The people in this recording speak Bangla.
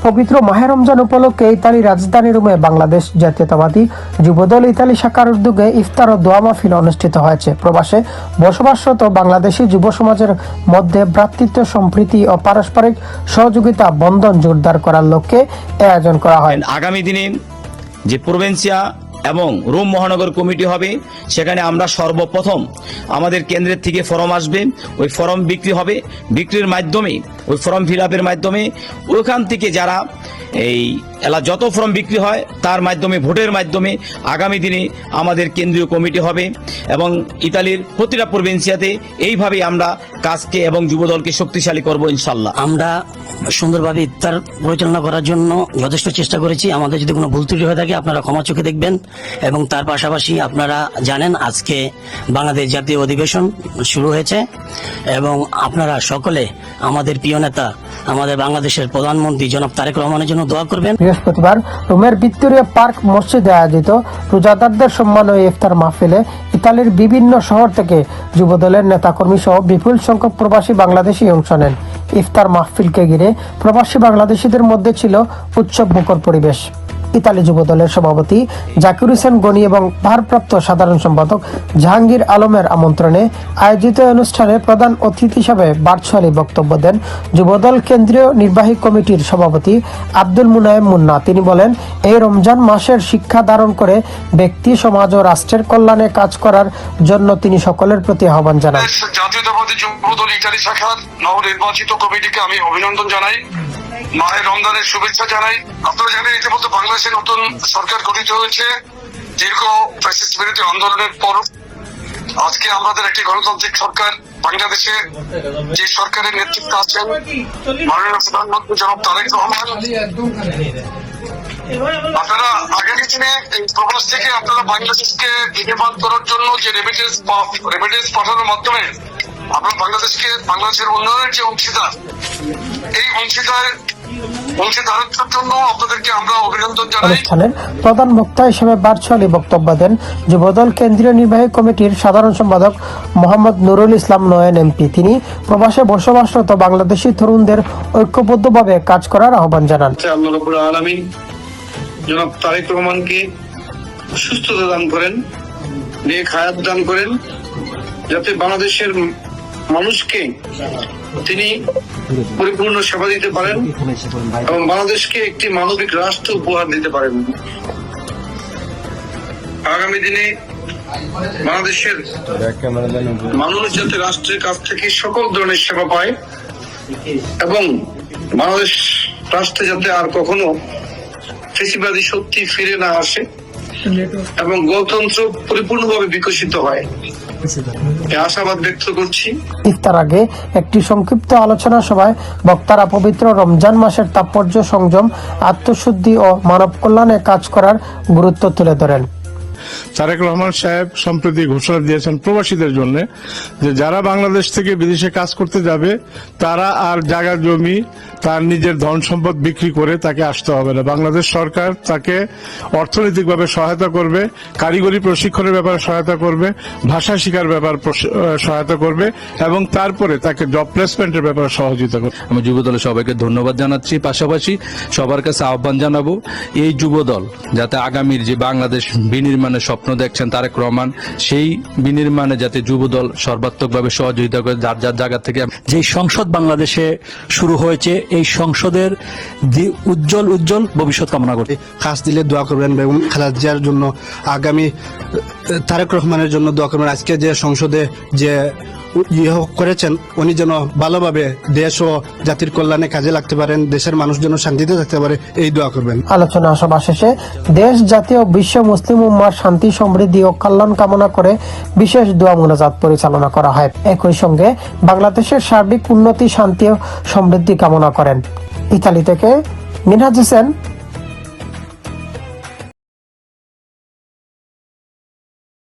পবিত্র মাহে রমজান উপলক্ষে ইতালি রাজধানী রোমে বাংলাদেশ জাতীয়তাবাদী যুবদল ইতালি শাখার উদ্যোগে ইফতার ও দোয়া মাহফিল অনুষ্ঠিত হয়েছে। প্রবাসে বসবাসরত বাংলাদেশি যুব সমাজের মধ্যে ভ্রাতৃত্ব, সম্প্রীতি ও পারস্পরিক সহযোগিতা বন্ধন জোরদার করার লক্ষ্যে আয়োজন করা হয়। আগামী দিনে যে প্রভিন্সিয়া এবং রোম মহানগর কমিটি হবে, সেখানে আমরা সর্বপ্রথম আমাদের কেন্দ্রের থেকে ফর্ম আসবে, ওই ফর্ম বিক্রি হবে, বিক্রির মাধ্যমে ওই ফর্ম ফিল আপের মাধ্যমে ওইখান থেকে যারা এই যত ফর্ম বিক্রি হয় তার মাধ্যমে ভোটের মাধ্যমে আগামী দিনে আমাদের কেন্দ্রীয় কমিটি হবে এবং ইতালির প্রতিটা প্রভিন্সিয়াতে এইভাবে আমরা কাজকে এবং যুবদলকে শক্তিশালী করব ইনশাল্লাহ। আমরা সুন্দরভাবে ইফতার পরিচালনা করার জন্য যথেষ্ট চেষ্টা করেছি। আমাদের যদি কোনো ভুল ত্রুটি হয়ে থাকে আপনারা ক্ষমা চোখে দেখবেন। এবং তার পাশাপাশি আপনারা জানেন আজকে বাংলাদেশ জাতীয় অধিবেশন শুরু হয়েছে এবং আপনারা সকলে আমাদের প্রিয় নেতা, আমাদের বাংলাদেশের প্রধানমন্ত্রী জনাব তারেক রহমানের জন্য দোয়া করবেন। বৃহস্পতিবার রোমের ভিক্টোরিয়া পার্ক মসজিদে আয়োজিত রোজাদারদের সম্মান ও ইফতার মাহফিলে ইতালির বিভিন্ন শহর থেকে যুবদলের নেতাকর্মী সহ বিপুল সংখ্যক প্রবাসী বাংলাদেশি অংশ নেন। ইফতার মাহফিলকে ঘিরে প্রবাসী বাংলাদেশিদের মধ্যে ছিল উৎসব মুখর পরিবেশ। ইতালি যুবদলের সভাপতি জাকির হোসেন গনি এবং ভারপ্রাপ্ত সাধারণ সম্পাদক জাহাঙ্গীর আলমের আমন্ত্রণে আয়োজিত অনুষ্ঠানে প্রধান অতিথি হিসেবে ভার্চুয়ালি বক্তব্য দেন যুবদল কেন্দ্রীয় নির্বাহী কমিটির সভাপতি আব্দুল মুনায়েম মুন্না। তিনি বলেন, এই রমজান মাসের শিক্ষা ধারণ করে ব্যক্তি, সমাজ ও রাষ্ট্রের কল্যাণে কাজ করার জন্য তিনি সকলের প্রতি আহ্বান জানান। জাতীয়তাবাদী যুবদল ইতালি শাখার নবনির্বাচিত কমিটিকে আমি অভিনন্দন জানাই, মাহে রমজানের শুভেচ্ছা জানাই। আপনারা জানেন ইতিমধ্যে বাংলাদেশে নতুন সরকার গঠিত হয়েছে। দীর্ঘ ফ্যাসিস্ট বিরোধী আন্দোলনের পর আজকে আমাদের একটি গণতান্ত্রিক সরকার বাংলাদেশে, যে সরকারের নেতৃত্বে আছেন মাননীয় প্রধানমন্ত্রী জনাব তারেক রহমান। আপনারা আগামী দিনে এই প্রবাস থেকে আপনারা বাংলাদেশকে বিনির্মাণ করার জন্য যে রেমিটেন্স পাঠানোর মাধ্যমে আপনারা বাংলাদেশের উন্নয়নের যে অংশীদার, এই অংশীদারত্বের জন্য আপনাদেরকে আমরা অভিনন্দন জানাই। অনুষ্ঠানের প্রধান বক্তা হিসেবে ভার্চুয়ালি বক্তব্য দেন যুবদল কেন্দ্রীয় নির্বাহী কমিটির সাধারণ সম্পাদক মোহাম্মদ নুরুল ইসলাম নয়ন এমপি। তিনি প্রবাসে বসবাসরত বাংলাদেশি তরুণদের ঐক্যবদ্ধভাবে কাজ করার আহ্বান জানান। আল্লাহ রাব্বুল আলামিন জনাব তারেক রহমানকে সুস্থতা দান করেন, নেক হায়াত দান করেন, যাতে বাংলাদেশের মানুষকে তিনি পরিপূর্ণ সেবা দিতে পারেন এবং বাংলাদেশকে একটি মানবিক রাষ্ট্র উপহার দিতে পারেন। আগামী দিনে বাংলাদেশের মানুষ যাতে রাষ্ট্রের কাছ থেকে সকল ধরনের সেবা পায় এবং বাংলাদেশ রাষ্ট্রে যাতে আর কখনো ফ্যাসিবাদী শক্তি ফিরে না আসে এবং গণতন্ত্র পরিপূর্ণভাবে বিকশিত হয়, আশাবাদ ব্যক্ত করছি। ইফতার আগে একটি সংক্ষিপ্ত আলোচনা সভায় বক্তারা পবিত্র রমজান মাসের তাৎপর্য, সংযম, আত্মশুদ্ধি ও মানব কল্যাণে কাজ করার গুরুত্ব তুলে ধরেন। তারেক রহমান সাহেব সম্প্রতি ঘোষণা দিয়েছেন প্রবাসীদের জন্য যে যারা বাংলাদেশ থেকে বিদেশে কাজ করতে যাবে তারা আর জায়গা জমি, তার নিজের ধন সম্পদ বিক্রি করে তাকে আসতে হবে না। বাংলাদেশ সরকার তাকে অর্থনৈতিকভাবে সহায়তা করবে, কারিগরি প্রশিক্ষণের ব্যাপারে সহায়তা করবে, ভাষা শিক্ষার ব্যাপারে সহায়তা করবে এবং তারপরে তাকে জব প্লেসমেন্টের ব্যাপারে সহযোগিতা করবে। আমি যুবদলের সবাইকে ধন্যবাদ জানাচ্ছি, পাশাপাশি সবার কাছে আহ্বান জানাবো এই যুবদল যাতে আগামীর যে বাংলাদেশ বিনির্মাণের স্বপ্ন দেখছেন তারেক রহমান, সেই বিনির্মাণে যাতে যুবদল সর্বাত্মকভাবে সহযোগিতা করে যার যার জায়গা থেকে। যে সংসদ বাংলাদেশে শুরু হয়েছে, এই সংসদের উজ্জ্বল ভবিষ্যৎ কামনা করতে খাস দিলে দোয়া করবেন এবং খালেদা জিয়ার জন্য, আগামী তারেক রহমানের জন্য দোয়া করবেন। আজকে যে সংসদে যে করেছেন উনি যেন ভালোভাবে দেশ ও জাতির কল্যাণে কাজে লাগতে পারেন, দেশের মানুষ যেন শান্তিতে থাকতে পারে, এই দোয়া করবেন। আলোচনা সভা শেষে দেশ, জাতীয়, বিশ্ব মুসলিম উম্মার শান্তি, সমৃদ্ধি ও কল্যাণ কামনা করে বিশেষ দোয়া মোনাজাত পরিচালনা করা হয়। একই সঙ্গে বাংলাদেশের সার্বিক উন্নতি, শান্তি ও সমৃদ্ধি কামনা করেন। ইতালি থেকে মিনহাজ হোসেন,